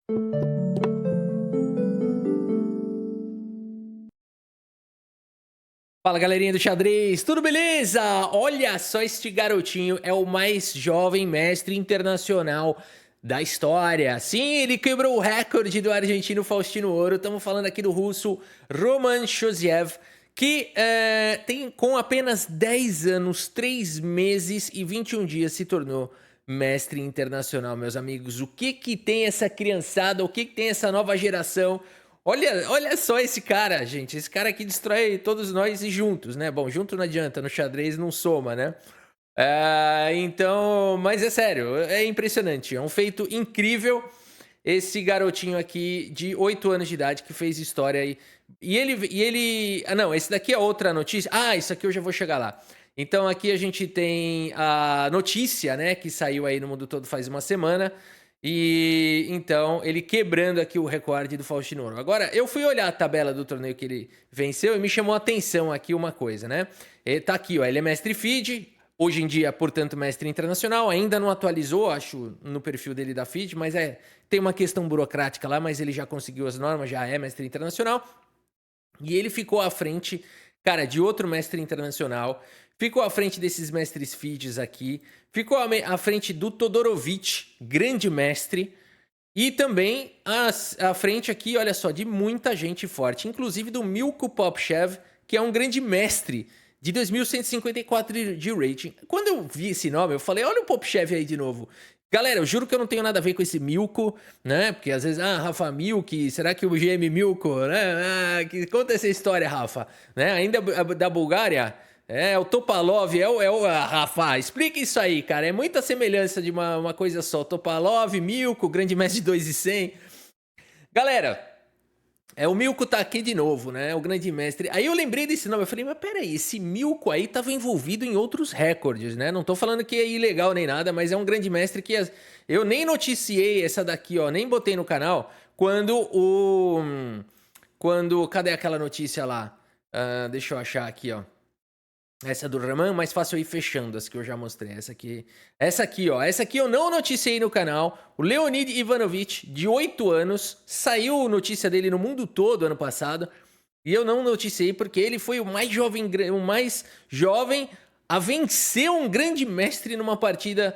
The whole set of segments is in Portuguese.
Fala galerinha do xadrez, tudo beleza? Olha só, este garotinho é o mais jovem mestre internacional da história. Sim, ele quebrou o recorde do argentino Faustino Ouro. Estamos falando aqui do russo Roman Choziev, que tem com apenas 10 anos, 3 meses e 21 dias se tornou mestre internacional, meus amigos. O que que tem essa criançada, o que que tem essa nova geração? Olha só esse cara, gente. Esse cara aqui destrói todos nós e juntos, né? Bom, junto não adianta, no xadrez não soma, né? Então, mas é sério, é impressionante. É um feito incrível esse garotinho aqui de 8 anos de idade que fez história aí. Ah, não, esse daqui é outra notícia. Ah, isso aqui eu já vou chegar lá. Então, aqui a gente tem a notícia, né, que saiu aí no mundo todo faz uma semana. E então, ele quebrando aqui o recorde do Faustino Ouro. Agora, eu fui olhar a tabela do torneio que ele venceu e me chamou a atenção aqui uma coisa, né? Tá aqui, ó, ele é mestre FIDE, hoje em dia, portanto, mestre internacional. Ainda não atualizou, acho, no perfil dele da FIDE, mas tem uma questão burocrática lá, mas ele já conseguiu as normas, já é mestre internacional. E ele ficou à frente, cara, de outro mestre internacional, ficou à frente desses mestres FIDEs aqui, ficou à frente do Todorovic, grande mestre, e também à frente aqui, olha só, de muita gente forte, inclusive do Milko Popchev, que é um grande mestre de 2154 de rating. Quando eu vi esse nome, eu falei, olha o Popchev aí de novo. Galera, eu juro que eu não tenho nada a ver com esse Milko, né? Porque às vezes, Rafa Milk, será que o GM Milko, né? Conta essa história, Rafa, né? Ainda da Bulgária, o Topalov, Rafa, explica isso aí, cara. É muita semelhança de uma coisa só. Topalov, Milko, grande mestre de 2.100. Galera, o Milko tá aqui de novo, né? O grande mestre. Aí eu lembrei desse nome, eu falei, mas peraí, esse Milko aí tava envolvido em outros recordes, né? Não tô falando que é ilegal nem nada, mas é um grande mestre que eu nem noticiei essa daqui, ó, nem botei no canal, cadê aquela notícia lá? Deixa eu achar aqui, ó. Essa do Raman, mais fácil eu ir fechando as que eu já mostrei. Essa aqui, ó. Essa aqui eu não noticiei no canal. O Leonid Ivanovic, de 8 anos, saiu notícia dele no mundo todo ano passado. E eu não noticiei porque ele foi o mais jovem a vencer um grande mestre numa partida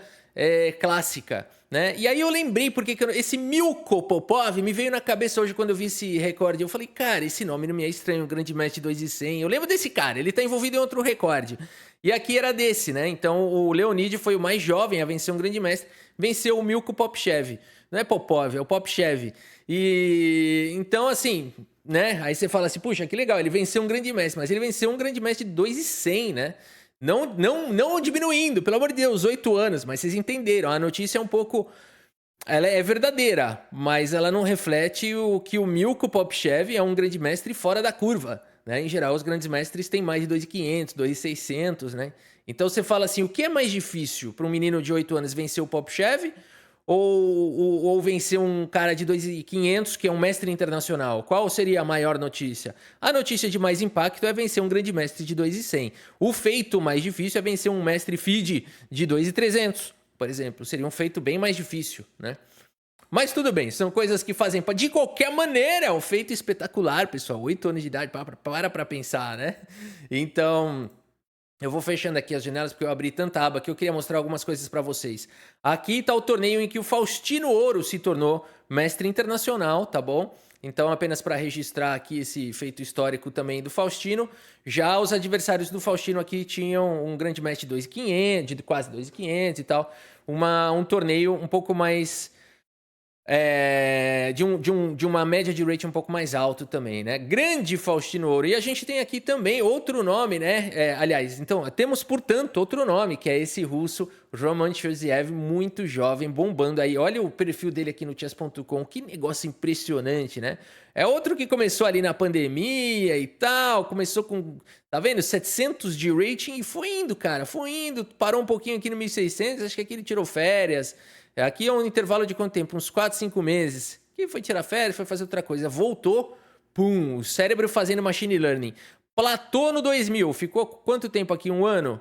clássica, né? E aí eu lembrei porque esse Milko Popov me veio na cabeça hoje quando eu vi esse recorde. Eu falei, cara, esse nome não me é estranho, um grande mestre 2.100. Eu lembro desse cara, ele tá envolvido em outro recorde. E aqui era desse, né? Então o Leonid foi o mais jovem a vencer um grande mestre, venceu o Milko Popchev. Não é Popov, é o Popchev. E então, assim, né? Aí você fala assim, puxa, que legal, ele venceu um grande mestre, mas ele venceu um grande mestre de 2.100, né? Não diminuindo, pelo amor de Deus, 8 anos, mas vocês entenderam, a notícia é um pouco... Ela é verdadeira, mas ela não reflete o que o Milko Popchev é um grande mestre fora da curva, né? Em geral, os grandes mestres têm mais de 2.500, 2.600, né? Então você fala assim, o que é mais difícil para um menino de 8 anos vencer o Popchev ou vencer um cara de 2.500 que é um mestre internacional? Qual seria a maior notícia? A notícia de mais impacto é vencer um grande mestre de 2.100. O feito mais difícil é vencer um mestre FIDE de 2.300, por exemplo. Seria um feito bem mais difícil, né? Mas tudo bem, são coisas que fazem... De qualquer maneira, é um feito espetacular, pessoal. 8 anos de idade, para pensar, né? Então... Eu vou fechando aqui as janelas porque eu abri tanta aba que eu queria mostrar algumas coisas para vocês. Aqui está o torneio em que o Faustino Ouro se tornou mestre internacional, tá bom? Então, apenas para registrar aqui esse feito histórico também do Faustino. Já os adversários do Faustino aqui tinham um grande mestre de 2.500, de quase 2.500 e tal. Um torneio um pouco mais... de uma média de rating um pouco mais alto também, né? Grande Faustino Ouro. E a gente tem aqui também outro nome, né? Aliás, então, temos, portanto, outro nome, que é esse russo, Roman Choziev, muito jovem, bombando aí. Olha o perfil dele aqui no chess.com, que negócio impressionante, né? É outro que começou ali na pandemia e tal, começou com, tá vendo? 700 de rating e foi indo, cara, foi indo. Parou um pouquinho aqui no 1.600, acho que aqui ele tirou férias. Aqui é um intervalo de quanto tempo? Uns 4, 5 meses. Que foi tirar férias, foi fazer outra coisa. Voltou, pum, o cérebro fazendo machine learning. Platô no 2000. Ficou quanto tempo aqui? Um ano?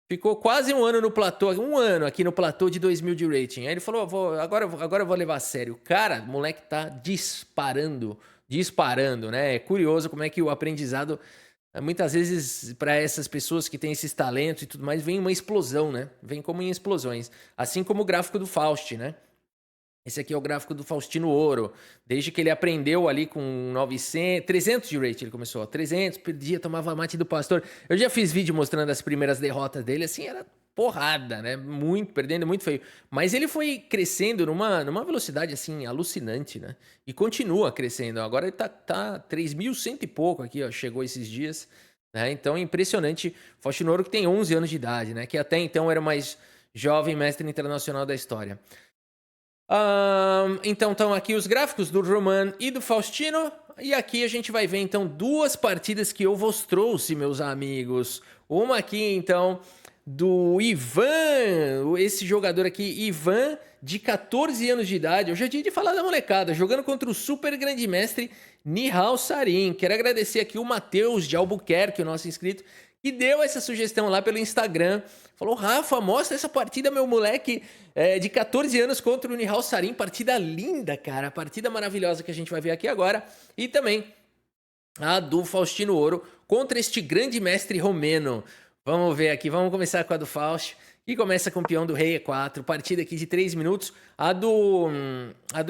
Ficou quase um ano no platô, um ano aqui no platô de 2000 de rating. Aí ele falou: agora eu vou levar a sério. Cara, o moleque tá disparando, disparando, né? É curioso como é que o aprendizado, muitas vezes, para essas pessoas que têm esses talentos e tudo mais, vem uma explosão, né? Vem como em explosões. Assim como o gráfico do Faust, né? Esse aqui é o gráfico do Faustino Ouro. Desde que ele aprendeu ali com 900, 300 de rate ele começou. 300, perdia, tomava mate do pastor. Eu já fiz vídeo mostrando as primeiras derrotas dele, assim, era porrada, né? Muito, perdendo muito feio. Mas ele foi crescendo numa velocidade, assim, alucinante, né? E continua crescendo. Agora ele tá 3.100 e pouco aqui, ó, chegou esses dias. Né? Então é impressionante. Faustino Ouro que tem 11 anos de idade, né? Que até então era o mais jovem mestre internacional da história. Então estão aqui os gráficos do Roman e do Faustino. E aqui a gente vai ver então duas partidas que eu vos trouxe, meus amigos. Uma aqui então do Ivan, esse jogador aqui, Ivan, de 14 anos de idade. Eu já tinha de falar da molecada, jogando contra o super grande mestre Nihal Sarin. Quero agradecer aqui o Matheus de Albuquerque, o nosso inscrito, que deu essa sugestão lá pelo Instagram. Falou: Rafa, mostra essa partida, meu moleque de 14 anos contra o Nihal Sarin. Partida linda, cara. Partida maravilhosa que a gente vai ver aqui agora. E também a do Faustino Ouro contra este grande mestre romeno. Vamos ver aqui, vamos começar com a do Faust. E começa com o peão do rei E4. Partida aqui de 3 minutos. A do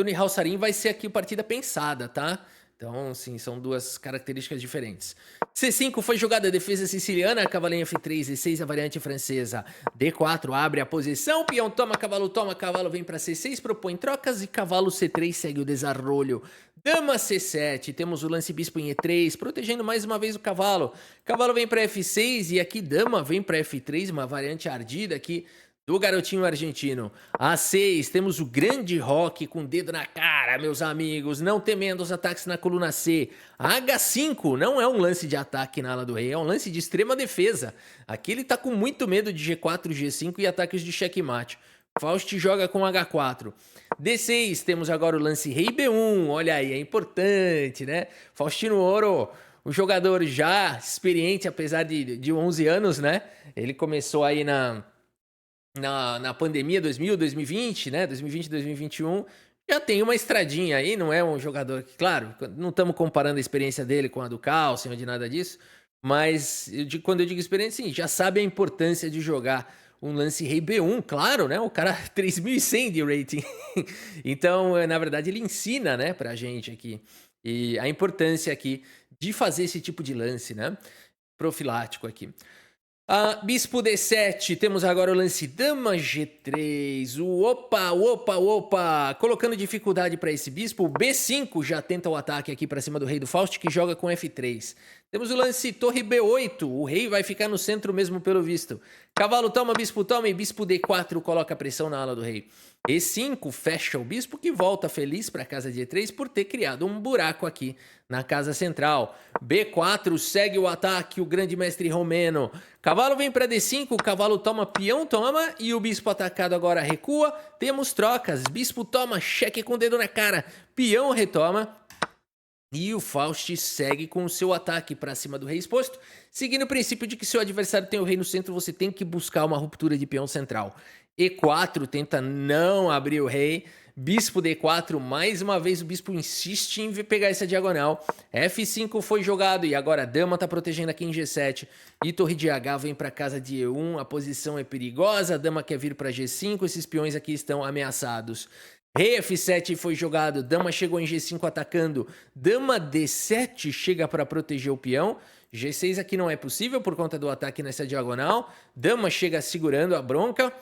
Nihal Sarin vai ser aqui partida pensada, tá? Então, sim, são duas características diferentes. C5 foi jogada a defesa siciliana, cavalinho F3, E6 a variante francesa. D4 abre a posição, peão toma, cavalo vem para C6, propõe trocas e cavalo C3 segue o desarrolho. Dama C7, temos o lance bispo em E3, protegendo mais uma vez o cavalo. Cavalo vem para F6 e aqui dama vem para F3, uma variante ardida aqui do garotinho argentino. A6, temos o grande rock com o dedo na cara, meus amigos, não temendo os ataques na coluna C. H5 não é um lance de ataque na ala do rei, é um lance de extrema defesa. Aqui ele tá com muito medo de G4, G5 e ataques de checkmate. Faust joga com H4. D6, temos agora o lance rei B1, olha aí, é importante, né? Faustino Ouro, o jogador já experiente, apesar de 11 anos, né? Ele começou aí na pandemia 2020, né? 2020, 2021, já tem uma estradinha aí, não é um jogador que, claro, não estamos comparando a experiência dele com a do Carlsen ou de nada disso, mas quando eu digo experiência, sim, já sabe a importância de jogar um lance rei B1, claro, né? O cara 3.100 de rating. Então, na verdade, ele ensina, né, pra gente aqui. E a importância aqui de fazer esse tipo de lance, né? Profilático aqui. Bispo D7, temos agora o lance dama G3, opa, colocando dificuldade para esse bispo. O B5 já tenta o ataque aqui para cima do rei do Faust, que joga com F3. Temos o lance torre B8, o rei vai ficar no centro mesmo pelo visto. Cavalo toma e bispo D4 coloca pressão na ala do rei. E5 fecha o bispo, que volta feliz para a casa de E3 por ter criado um buraco aqui na casa central. B4 segue o ataque, o grande mestre romeno. Cavalo vem para D5, o cavalo toma, peão toma e o bispo atacado agora recua. Temos trocas, bispo toma, cheque com o dedo na cara, peão retoma. E o Faust segue com o seu ataque para cima do rei exposto, seguindo o princípio de que se o adversário tem o rei no centro, você tem que buscar uma ruptura de peão central. E4 tenta não abrir o rei. Bispo D4, mais uma vez o bispo insiste em pegar essa diagonal. F5 foi jogado e agora a dama está protegendo aqui em G7. E torre de H vem para casa de E1, a posição é perigosa, a dama quer vir para G5, esses peões aqui estão ameaçados. Rei F7 foi jogado, dama chegou em G5 atacando, dama D7 chega para proteger o peão. G6 aqui não é possível por conta do ataque nessa diagonal, dama chega segurando a bronca.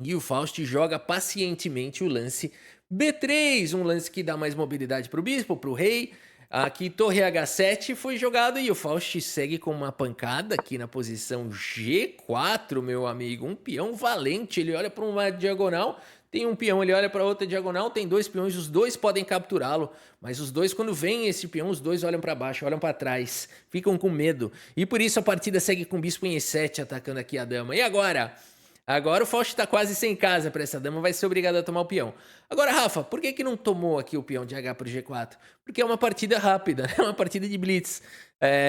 E o Faust joga pacientemente o lance B3, um lance que dá mais mobilidade para o bispo, para o rei. Aqui torre H7 foi jogado e o Faust segue com uma pancada aqui na posição G4, meu amigo. Um peão valente, ele olha para uma diagonal, tem um peão, ele olha para outra diagonal, tem dois peões, os dois podem capturá-lo. Mas os dois, quando vem esse peão, os dois olham para baixo, olham para trás, ficam com medo. E por isso a partida segue com o bispo em E7 atacando aqui a dama. E agora? Agora o Faust tá quase sem casa pra essa dama, vai ser obrigado a tomar o peão. Agora, Rafa, por que que não tomou aqui o peão de H pro G4? Porque é uma partida rápida, né? É uma partida de blitz.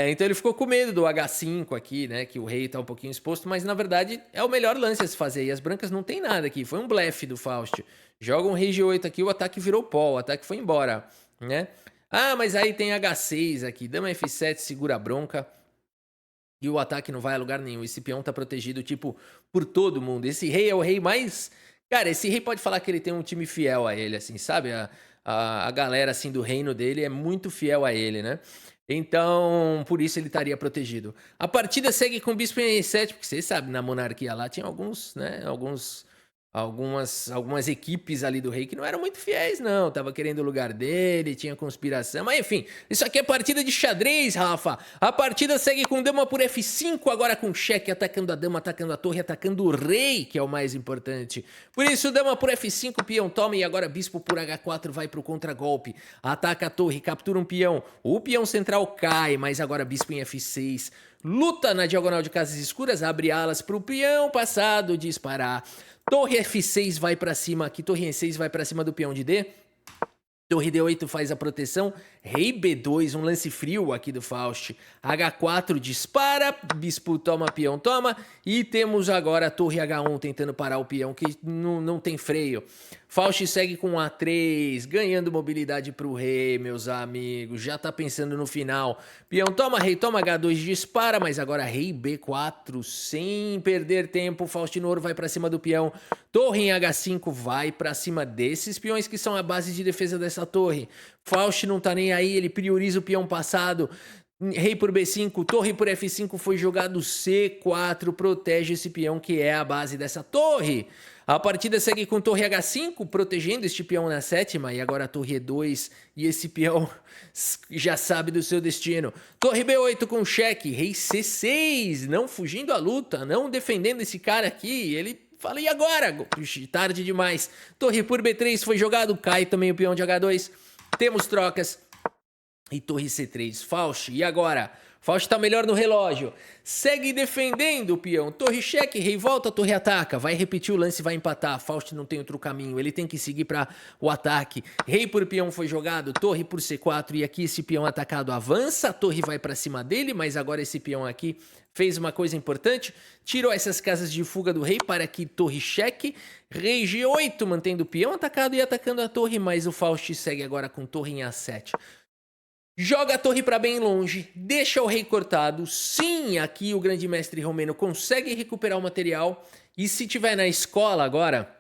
Então ele ficou com medo do H5 aqui, né? Que o rei tá um pouquinho exposto, mas na verdade é o melhor lance a se fazer. E as brancas não tem nada aqui, foi um blefe do Faust. Joga um rei G8 aqui, o ataque virou pó, o ataque foi embora, né? Ah, mas aí tem H6 aqui, dama F7 segura a bronca. E o ataque não vai a lugar nenhum. Esse peão tá protegido, tipo, por todo mundo. Esse rei é o rei mais... Cara, esse rei pode falar que ele tem um time fiel a ele, assim, sabe? A galera, assim, do reino dele é muito fiel a ele, né? Então, por isso ele estaria protegido. A partida segue com o bispo em E7, porque vocês sabem, na monarquia lá tinha alguns, né? Algumas equipes ali do rei que não eram muito fiéis, não. Tava querendo o lugar dele, tinha conspiração. Mas enfim, isso aqui é partida de xadrez, Rafa. A partida segue com dama por F5, agora com cheque, atacando a dama, atacando a torre, atacando o rei, que é o mais importante. Por isso, dama por F5, peão toma, e agora bispo por H4 vai pro contragolpe. Ataca a torre, captura um peão. O peão central cai, mas agora bispo em F6. Luta na diagonal de casas escuras, abre alas pro peão passado disparar. Torre F6 vai pra cima aqui, torre E6 vai pra cima do peão de D. Torre D8 faz a proteção, rei B2, um lance frio aqui do Faust. H4 dispara, bispo toma, peão toma. E temos agora a torre H1 tentando parar o peão, que não tem freio. Faust segue com A3, ganhando mobilidade pro rei, meus amigos. Já tá pensando no final. Peão toma, rei toma, H2 dispara, mas agora rei B4, sem perder tempo. Faust no ouro vai pra cima do peão. Torre em H5 vai pra cima desses peões que são a base de defesa dessa torre. Faust não tá nem aí, ele prioriza o peão passado. Rei por B5, torre por F5 foi jogado C4, protege esse peão que é a base dessa torre. A partida segue com torre H5, protegendo este peão na sétima, e agora a torre E2, e esse peão já sabe do seu destino. Torre B8 com cheque, rei C6, não fugindo à luta, não defendendo esse cara aqui, ele fala, e agora? Tarde demais. Torre por B3 foi jogado, cai também o peão de H2, temos trocas. E torre C3, Faust, e agora? Faust tá melhor no relógio. Segue defendendo o peão. Torre cheque, rei volta, torre ataca. Vai repetir o lance, vai empatar. Faust não tem outro caminho, ele tem que seguir para o ataque. Rei por peão foi jogado, torre por C4. E aqui esse peão atacado avança, a torre vai para cima dele, mas agora esse peão aqui fez uma coisa importante. Tirou essas casas de fuga do rei para que torre cheque. Rei G8 mantendo o peão atacado e atacando a torre, mas o Faust segue agora com torre em A7. Joga a torre para bem longe, deixa o rei cortado. Sim, aqui o grande mestre romeno consegue recuperar o material. E se tiver na escola agora,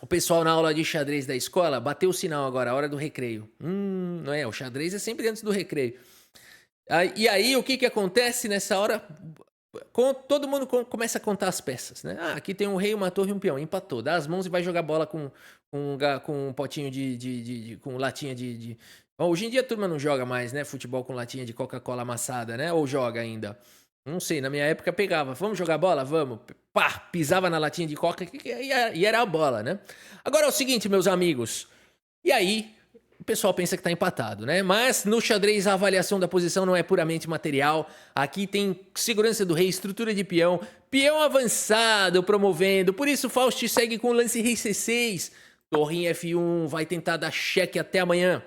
o pessoal na aula de xadrez da escola, bateu o sinal agora, a hora do recreio. Não é, o xadrez é sempre antes do recreio. E aí, o que acontece nessa hora? Todo mundo começa a contar as peças, né? Ah, aqui tem um rei, uma torre e um peão. Empatou. Dá as mãos e vai jogar bola com um potinho com latinha de... Bom, hoje em dia a turma não joga mais, né? Futebol com latinha de Coca-Cola amassada, né? Ou joga ainda? Não sei, na minha época pegava. Vamos jogar bola? Vamos. Pá, pisava na latinha de Coca e era a bola, né? Agora é o seguinte, meus amigos. E aí, o pessoal pensa que tá empatado, né? Mas no xadrez a avaliação da posição não é puramente material. Aqui tem segurança do rei, estrutura de peão, peão avançado promovendo. Por isso Faust segue com o lance rei C6. Torre em F1, vai tentar dar cheque até amanhã.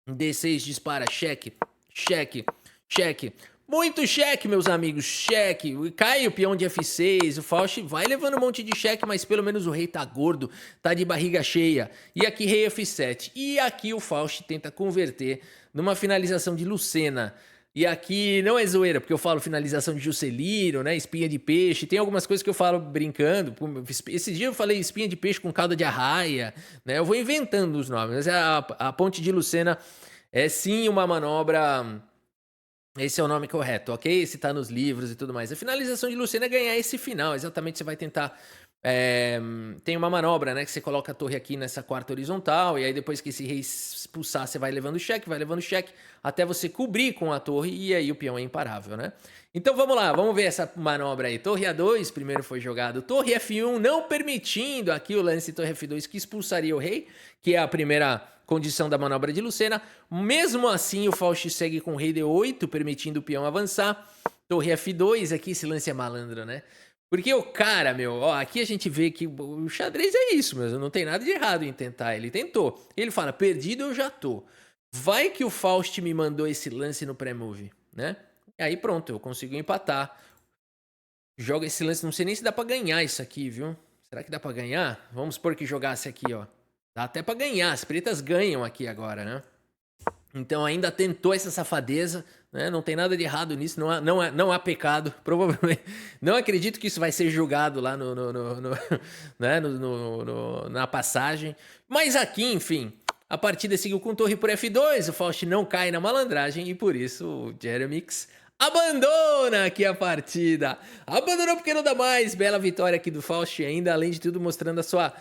D6 dispara, cheque, cheque, cheque. Muito cheque, meus amigos, cheque. Cai o peão de F6, o Faust vai levando um monte de cheque, mas pelo menos o rei tá gordo, tá de barriga cheia. E aqui rei F7. E aqui o Faust tenta converter numa finalização de Lucena. E aqui não é zoeira, porque eu falo finalização de Juscelino, né, espinha de peixe, tem algumas coisas que eu falo brincando. Esse dia eu falei espinha de peixe com cauda de arraia, né, eu vou inventando os nomes. Mas a ponte de Lucena é sim uma manobra... Esse é o nome correto, ok? Esse tá nos livros e tudo mais. A finalização de Lucena é ganhar esse final. Exatamente, você vai tentar... tem uma manobra, né? Que você coloca a torre aqui nessa quarta horizontal. E aí depois que esse rei expulsar, você vai levando cheque, até você cobrir com a torre. E aí o peão é imparável, né? Então vamos lá, vamos ver essa manobra aí. Torre A2, primeiro foi jogado. Torre F1, não permitindo aqui o lance torre F2, que expulsaria o rei. Que é a primeira... condição da manobra de Lucena. Mesmo assim, o Faust segue com rei D8, permitindo o peão avançar. Torre F2, aqui esse lance é malandro, né? Porque o cara, meu, ó, aqui a gente vê que o xadrez é isso mesmo, não tem nada de errado em tentar. Ele tentou. Ele fala, perdido eu já tô. Vai que o Faust me mandou esse lance no pré-move, né? E aí pronto, eu consigo empatar. Joga esse lance, não sei nem se dá pra ganhar isso aqui, viu? Será que dá pra ganhar? Vamos supor que jogasse aqui, ó. Dá até pra ganhar, as pretas ganham aqui agora, né? Então ainda tentou essa safadeza, né? Não tem nada de errado nisso, não há pecado, provavelmente. Não acredito que isso vai ser julgado lá né? Na passagem. Mas aqui, enfim, a partida seguiu com torre por F2, o Faust não cai na malandragem e por isso o Jeremix abandona aqui a partida. Abandonou porque não dá mais. Bela vitória aqui do Faust ainda, além de tudo mostrando a sua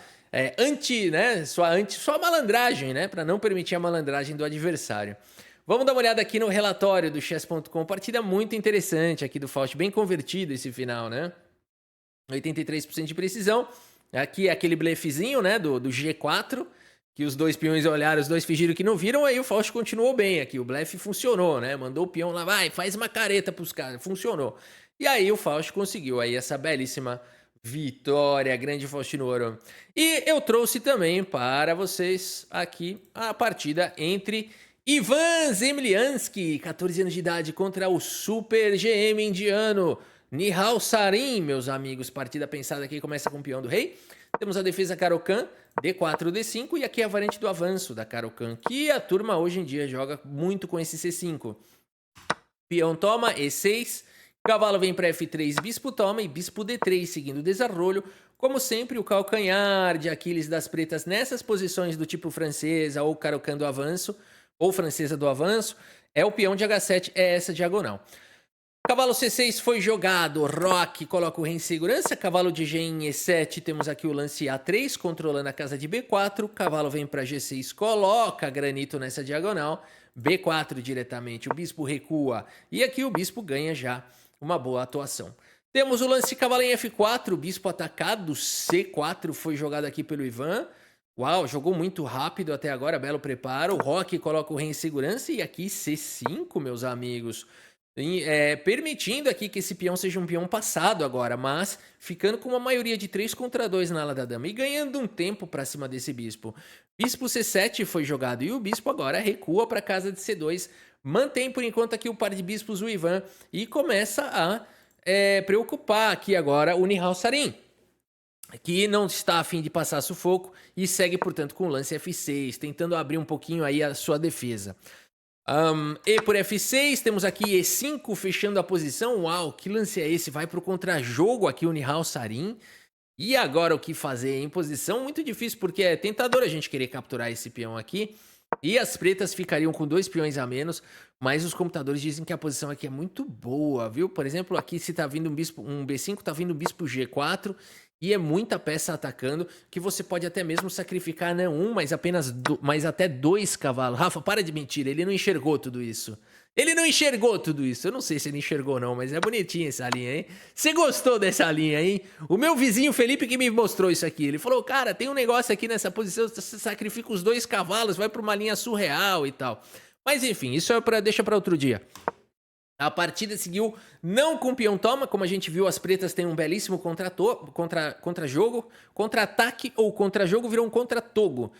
sua malandragem, né? Para não permitir a malandragem do adversário. Vamos dar uma olhada aqui no relatório do chess.com. Partida muito interessante aqui do Faust, bem convertido esse final, né? 83% de precisão. Aqui é aquele blefezinho, né? Do G4, que os dois peões olharam, os dois fingiram que não viram, aí o Faust continuou bem aqui. O blefe funcionou, né? Mandou o peão lá, vai, faz uma careta pros caras. Funcionou. E aí o Faust conseguiu aí essa belíssima vitória, grande Faustino Ouro. E eu trouxe também para vocês aqui a partida entre Ivan Zemliansky, 14 anos de idade, contra o Super GM indiano Nihal Sarin, meus amigos. Partida pensada aqui, começa com o peão do rei. Temos a defesa Caro-Kann, D4, D5, e aqui a variante do avanço da Caro-Kann, que a turma hoje em dia joga muito com esse C5. Peão toma, E6, cavalo vem para F3, bispo toma e bispo D3, seguindo o desarrolho. Como sempre, o calcanhar de Aquiles das pretas nessas posições do tipo francesa ou Caro-Kann do avanço, ou francesa do avanço, é o peão de H7, é essa diagonal. Cavalo C6 foi jogado, Roque coloca o rei em segurança, cavalo de G em E7, temos aqui o lance A3, controlando a casa de B4, cavalo vem para G6, coloca granito nessa diagonal, B4 diretamente, o bispo recua, e aqui o bispo ganha já uma boa atuação. Temos o lance cavalo em F4, o bispo atacado, C4 foi jogado aqui pelo Ivan. Uau, jogou muito rápido até agora, belo preparo, o Roque coloca o rei em segurança, e aqui C5, meus amigos. Permitindo aqui que esse peão seja um peão passado agora, mas ficando com uma maioria de 3 contra 2 na ala da dama e ganhando um tempo para cima desse bispo. Bispo C7 foi jogado e o bispo agora recua para a casa de C2, mantém por enquanto aqui o par de bispos o Ivan e começa a preocupar aqui agora o Nihal Sarin, que não está a fim de passar sufoco e segue portanto com o lance F6, tentando abrir um pouquinho aí a sua defesa. E por F6, temos aqui E5 fechando a posição. Uau, que lance é esse? Vai para o contra-jogo aqui o Nihal Sarin. E agora o que fazer em posição? Muito difícil, porque é tentador a gente querer capturar esse peão aqui. E as pretas ficariam com 2 peões a menos, mas os computadores dizem que a posição aqui é muito boa, viu? Por exemplo, aqui se tá vindo um B5, tá vindo um bispo G4, e é muita peça atacando, que você pode até mesmo sacrificar não um, mas até 2 cavalos. Rafa, para de mentir, ele não enxergou tudo isso. Ele não enxergou tudo isso. Eu não sei se ele enxergou não, mas é bonitinha essa linha, hein? Você gostou dessa linha, hein? O meu vizinho Felipe que me mostrou isso aqui. Ele falou, cara, tem um negócio aqui nessa posição, você sacrifica os 2 cavalos, vai pra uma linha surreal e tal. Mas enfim, isso deixa pra outro dia. A partida seguiu não com peão toma, como a gente viu, as pretas têm um belíssimo contra-jogo. Contra-ataque ou contra-jogo virou um contra-togo.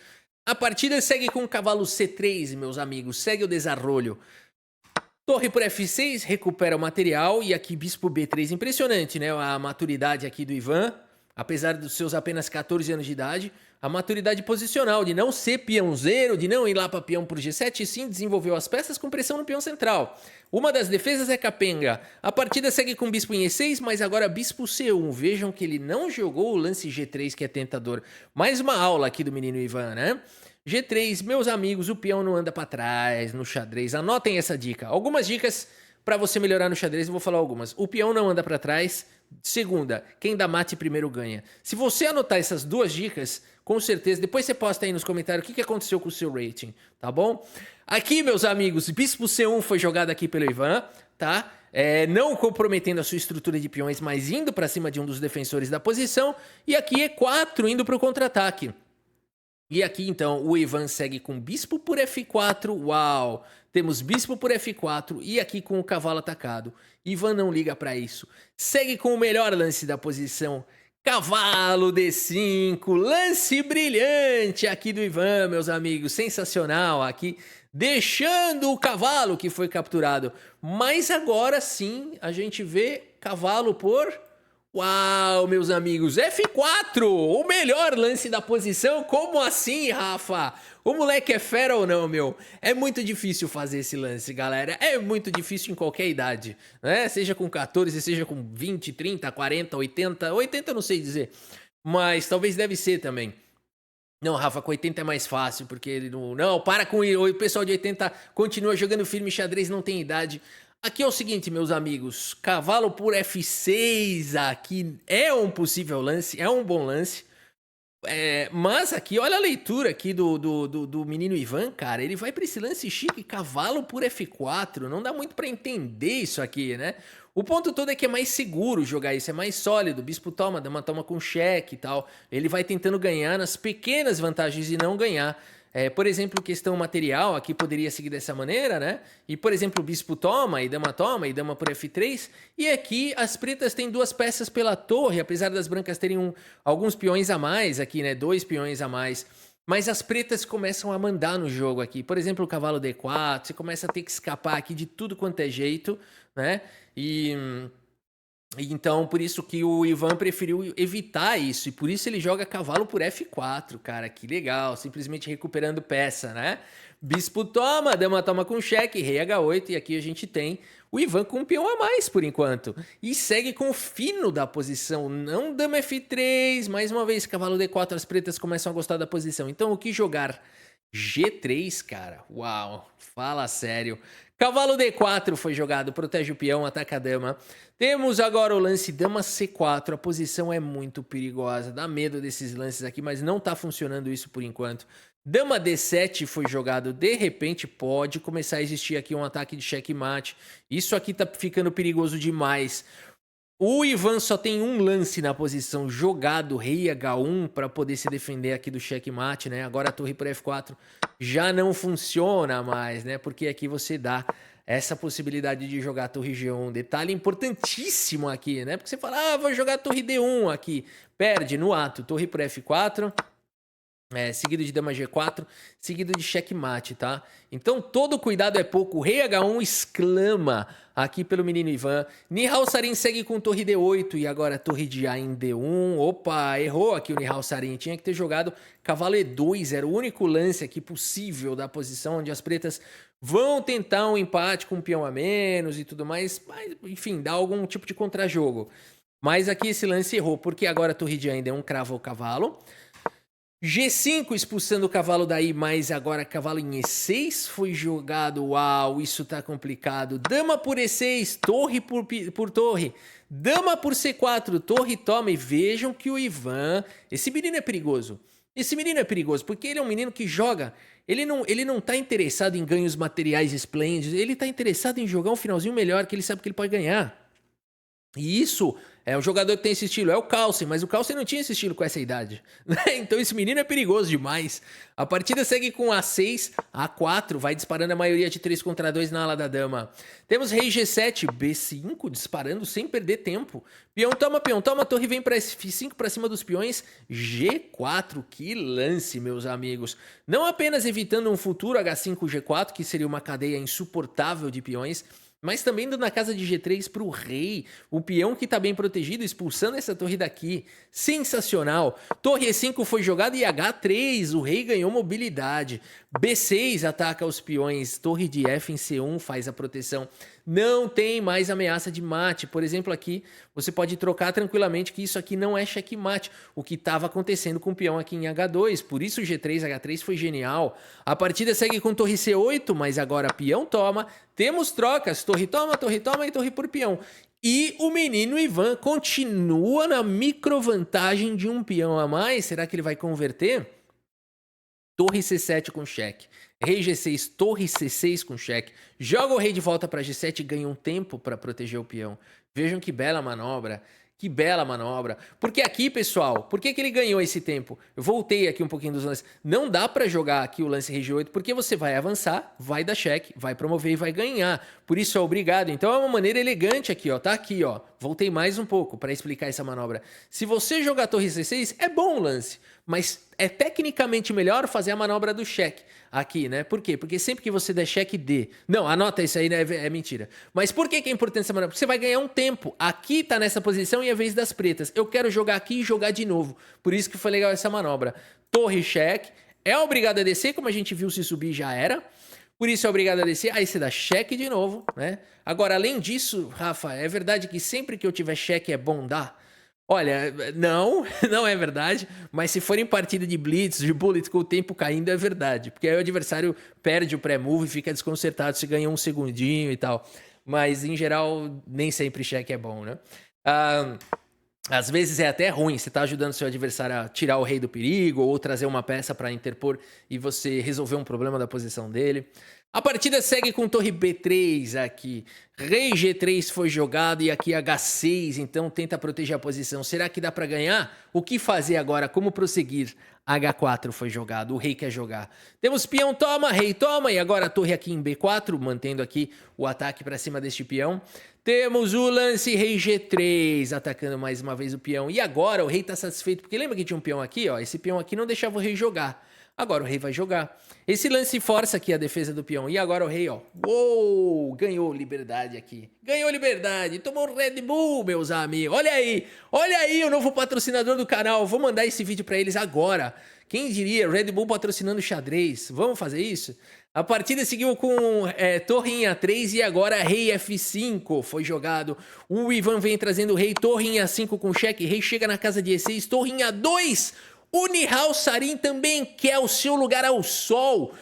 A partida segue com o cavalo C3, meus amigos, segue o desarrolho. Torre por F6, recupera o material e aqui bispo B3, impressionante, né? A maturidade aqui do Ivan, apesar dos seus apenas 14 anos de idade, a maturidade posicional de não ser peãozeiro, de não ir lá para peão por G7, e sim desenvolveu as peças com pressão no peão central. Uma das defesas é capenga. A partida segue com bispo em E6, mas agora bispo C1. Vejam que ele não jogou o lance G3, que é tentador. Mais uma aula aqui do menino Ivan, né? G3, meus amigos, o peão não anda para trás no xadrez. Anotem essa dica. Algumas dicas para você melhorar no xadrez, eu vou falar algumas. O peão não anda para trás. Segunda, quem dá mate primeiro ganha. Se você anotar essas 2 dicas, com certeza, depois você posta aí nos comentários o que aconteceu com o seu rating, tá bom? Aqui, meus amigos, bispo C1 foi jogado aqui pelo Ivan, tá? Não comprometendo a sua estrutura de peões, mas indo para cima de um dos defensores da posição. E aqui E4 indo para o contra-ataque. E aqui então o Ivan segue com bispo por F4, uau! Temos bispo por F4 e aqui com o cavalo atacado. Ivan não liga para isso. Segue com o melhor lance da posição. Cavalo D5, lance brilhante aqui do Ivan, meus amigos, sensacional aqui, deixando o cavalo que foi capturado. Mas agora sim a gente vê cavalo por... Uau, meus amigos, F4, o melhor lance da posição. Como assim, Rafa? O moleque é fera ou não, meu? É muito difícil fazer esse lance, galera. É muito difícil em qualquer idade, né? Seja com 14, seja com 20, 30, 40, 80. 80 eu não sei dizer, mas talvez deve ser também. Não, Rafa, com 80 é mais fácil, porque ele não... Não, para com isso. O pessoal de 80 continua jogando firme xadrez, não tem idade. Aqui é o seguinte, meus amigos. Cavalo por F6 aqui é um possível lance, é um bom lance. Mas aqui, olha a leitura aqui do menino Ivan, cara. Ele vai para esse lance chique, cavalo por F4. Não dá muito para entender isso aqui, né? O ponto todo é que é mais seguro jogar isso, é mais sólido. Bispo toma, dama toma com cheque e tal. Ele vai tentando ganhar nas pequenas vantagens e não ganhar. Por exemplo, questão material, aqui poderia seguir dessa maneira, né? E, por exemplo, bispo toma e dama por F3. E aqui as pretas têm duas peças pela torre, apesar das brancas terem alguns peões a mais aqui, né? 2 peões a mais. Mas as pretas começam a mandar no jogo aqui. Por exemplo, o cavalo D4, você começa a ter que escapar aqui de tudo quanto é jeito, né? Então, por isso que o Ivan preferiu evitar isso. E por isso ele joga cavalo por F4, cara. Que legal. Simplesmente recuperando peça, né? Bispo toma, dama toma com cheque, rei H8. E aqui a gente tem o Ivan com um peão a mais, por enquanto. E segue com o fino da posição. Não dama F3. Mais uma vez, cavalo D4. As pretas começam a gostar da posição. Então, o que jogar? G3, cara. Uau. Fala sério. Cavalo D4 foi jogado, protege o peão, ataca a dama. Temos agora o lance dama C4, a posição é muito perigosa, dá medo desses lances aqui, mas não tá funcionando isso por enquanto. Dama D7 foi jogado, de repente pode começar a existir aqui um ataque de checkmate. Isso aqui tá ficando perigoso demais. O Ivan só tem um lance na posição jogado, rei H1, para poder se defender aqui do checkmate, né? Agora a torre por F4 já não funciona mais, né? Porque aqui você dá essa possibilidade de jogar a torre G1. Detalhe importantíssimo aqui, né? Porque você fala, vou jogar a torre D1 aqui. Perde no ato, torre por F4... seguido de dama G4, seguido de checkmate, tá? Então todo cuidado é pouco. O rei H1 exclama aqui pelo menino Ivan. Nihal Sarin segue com torre D8 e agora torre de A em D1. Opa, errou aqui o Nihal Sarin. Tinha que ter jogado cavalo E2. Era o único lance aqui possível da posição onde as pretas vão tentar um empate com um peão a menos e tudo mais. Mas, enfim, dá algum tipo de contrajogo. Mas aqui esse lance errou, porque agora a torre de A em D1 crava o cavalo. G5 expulsando o cavalo daí, mas agora cavalo em E6 foi jogado. Uau, isso tá complicado. Dama por E6, torre por torre. Dama por C4, torre toma. E vejam que o Ivan... Esse menino é perigoso. Esse menino é perigoso porque ele é um menino que joga... Ele não tá interessado em ganhos materiais esplêndidos. Ele tá interessado em jogar um finalzinho melhor, que ele sabe que ele pode ganhar. E isso é um jogador que tem esse estilo, é o Carlsen, mas o Carlsen não tinha esse estilo com essa idade. Então esse menino é perigoso demais. A partida segue com A6, A4, vai disparando a maioria de 3 contra 2 na ala da dama. Temos rei G7, B5, disparando sem perder tempo. Peão toma, torre vem para F5 para cima dos peões. G4, que lance, meus amigos. Não apenas evitando um futuro H5, G4, que seria uma cadeia insuportável de peões, mas também dando na casa de G3 para o rei, o peão que está bem protegido, expulsando essa torre daqui. Sensacional! Torre E5 foi jogada e H3, o rei ganhou mobilidade. B6 ataca os peões, torre de F em C1 faz a proteção. Não tem mais ameaça de mate. Por exemplo, aqui você pode trocar tranquilamente que isso aqui não é checkmate, o que estava acontecendo com o peão aqui em H2. Por isso G3, H3 foi genial. A partida segue com torre C8, mas agora peão toma. Temos trocas, torre toma e torre por peão. E o menino Ivan continua na microvantagem de um peão a mais. Será que ele vai converter? Torre C7 com cheque. Rei G6, torre C6 com cheque. Joga o rei de volta para G7 e ganha um tempo para proteger o peão. Vejam que bela manobra. Que bela manobra. Porque aqui, pessoal, por que ele ganhou esse tempo? Eu voltei aqui um pouquinho dos lances. Não dá pra jogar aqui o lance rei 8 porque você vai avançar, vai dar cheque, vai promover e vai ganhar. Por isso é obrigado. Então é uma maneira elegante aqui, ó. Tá aqui, ó. Voltei mais um pouco pra explicar essa manobra. Se você jogar torre C6, é bom o lance. Mas é tecnicamente melhor fazer a manobra do cheque aqui, né? Por quê? Porque sempre que você der cheque D... Não, anota isso aí, né? É mentira. Mas por que é importante essa manobra? Porque você vai ganhar um tempo. Aqui tá nessa posição e é a vez das pretas. Eu quero jogar aqui e jogar de novo. Por isso que foi legal essa manobra. Torre cheque. É obrigado a descer, como a gente viu, se subir já era. Por isso é obrigado a descer. Aí você dá cheque de novo, né? Agora, além disso, Rafa, é verdade que sempre que eu tiver cheque é bom dar? Olha, não, não é verdade, mas se for em partida de blitz, de bullet com o tempo caindo, é verdade, porque aí o adversário perde o pré-move e fica desconcertado se ganha um segundinho e tal, mas em geral nem sempre cheque é bom, né? Às vezes é até ruim, você tá ajudando seu adversário a tirar o rei do perigo ou trazer uma peça para interpor e você resolver um problema da posição dele. A partida segue com torre B3 aqui. Rei G3 foi jogado e aqui H6, então tenta proteger a posição. Será que dá para ganhar? O que fazer agora? Como prosseguir? H4 foi jogado, o rei quer jogar. Temos peão toma, rei toma e agora a torre aqui em B4, mantendo aqui o ataque para cima deste peão. Temos o lance rei G3, atacando mais uma vez o peão. E agora o rei tá satisfeito, porque lembra que tinha um peão aqui, ó? Esse peão aqui não deixava o rei jogar. Agora o rei vai jogar. Esse lance força aqui a defesa do peão. E agora o rei, ó. Uou! Ganhou liberdade aqui. Ganhou liberdade. Tomou um Red Bull, meus amigos. Olha aí. Olha aí o novo patrocinador do canal. Vou mandar esse vídeo pra eles agora. Quem diria? Red Bull patrocinando xadrez. Vamos fazer isso? A partida seguiu com torre em A3 e agora rei F5 foi jogado. O Ivan vem trazendo o rei, torre em A5 com cheque. Rei chega na casa de E6, torre em A2. O Nihal Sarin também quer o seu lugar ao sol.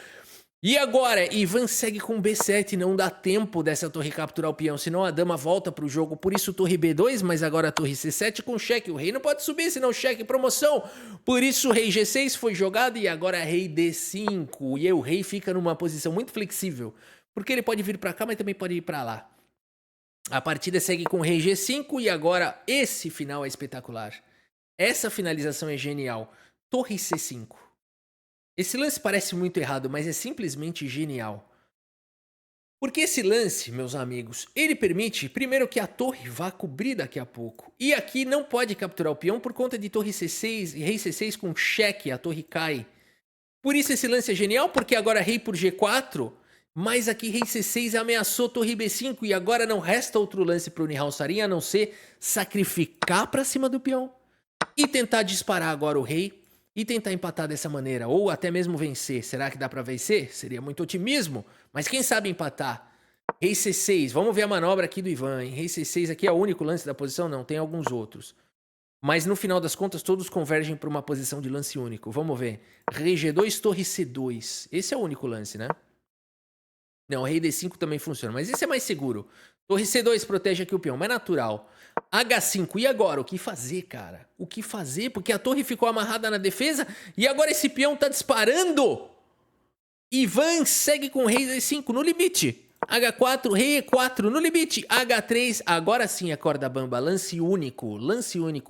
E agora, Ivan segue com B7, não dá tempo dessa torre capturar o peão, senão a dama volta pro jogo, por isso torre B2, mas agora a torre C7 com cheque, o rei não pode subir, senão cheque promoção, por isso o rei G6 foi jogado e agora rei D5, e aí o rei fica numa posição muito flexível, porque ele pode vir pra cá, mas também pode ir pra lá. A partida segue com rei G5 e agora esse final é espetacular. Essa finalização é genial. Torre C5. Esse lance parece muito errado, mas é simplesmente genial. Porque esse lance, meus amigos, ele permite, primeiro, que a torre vá cobrir daqui a pouco. E aqui não pode capturar o peão por conta de torre C6 e rei C6 com cheque, a torre cai. Por isso esse lance é genial, porque agora rei por G4, mas aqui rei C6 ameaçou torre B5 e agora não resta outro lance para o Nihal Sarin a não ser sacrificar para cima do peão. E tentar disparar agora o rei e tentar empatar dessa maneira, ou até mesmo vencer. Será que dá pra vencer? Seria muito otimismo, mas quem sabe empatar? Rei C6, vamos ver a manobra aqui do Ivan, hein? Rei C6 aqui é o único lance da posição? Não, tem alguns outros. Mas no final das contas todos convergem para uma posição de lance único. Vamos ver. Rei G2, torre C2. Esse é o único lance, né? Não, rei D5 também funciona, mas esse é mais seguro. Torre C2 protege aqui o peão, mais natural. H5, e agora? O que fazer, cara? O que fazer? Porque a torre ficou amarrada na defesa e agora esse peão tá disparando. Ivan segue com rei D5 no limite. H4, rei E4 no limite. H3, agora sim a corda bamba. Lance único,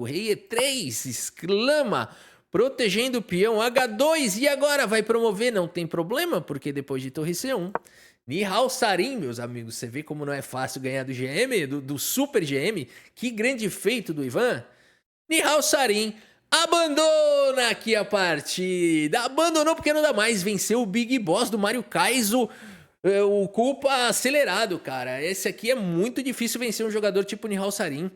rei E3, exclama. Protegendo o peão. H2, e agora vai promover? Não tem problema, porque depois de torre C1... Nihal Sarin, meus amigos, você vê como não é fácil ganhar do GM, do Super GM, que grande feito do Ivan. Nihal Sarin abandona aqui a partida, abandonou porque não dá mais, venceu o Big Boss do Mario Kaizo, o culpa acelerado, cara. Esse aqui é muito difícil vencer um jogador tipo Nihal Sarin.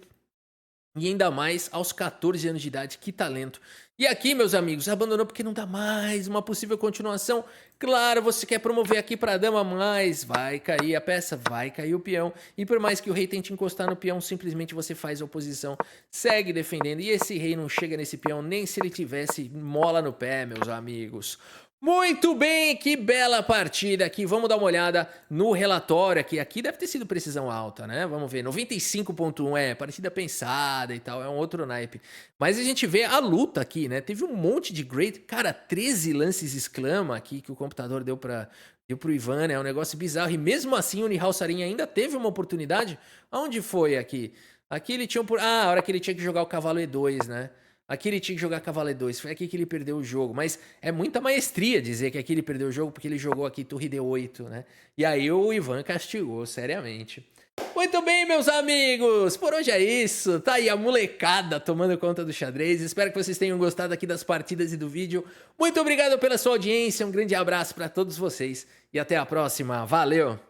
E ainda mais aos 14 anos de idade, que talento. E aqui, meus amigos, abandonou porque não dá mais uma possível continuação. Claro, você quer promover aqui pra dama, mas vai cair a peça, vai cair o peão. E por mais que o rei tente encostar no peão, simplesmente você faz a oposição, segue defendendo. E esse rei não chega nesse peão nem se ele tivesse mola no pé, meus amigos. Muito bem, que bela partida aqui. Vamos dar uma olhada no relatório aqui. Aqui deve ter sido precisão alta, né? Vamos ver, 95.1 é partida pensada e tal, é um outro naipe. Mas a gente vê a luta aqui, né? Teve um monte de great, cara, 13 lances exclama aqui que o computador deu pro Ivan, né? É um negócio bizarro. E mesmo assim o Nihal Sarin ainda teve uma oportunidade. Aonde foi aqui? Aqui ele tinha Ah, a hora que ele tinha que jogar o cavalo E2, né? Aqui ele tinha que jogar cavalo E2. Foi aqui que ele perdeu o jogo. Mas é muita maestria dizer que aqui ele perdeu o jogo porque ele jogou aqui torre D8, né? E aí o Ivan castigou, seriamente. Muito bem, meus amigos. Por hoje é isso. Tá aí a molecada tomando conta do xadrez. Espero que vocês tenham gostado aqui das partidas e do vídeo. Muito obrigado pela sua audiência. Um grande abraço para todos vocês. E até a próxima. Valeu!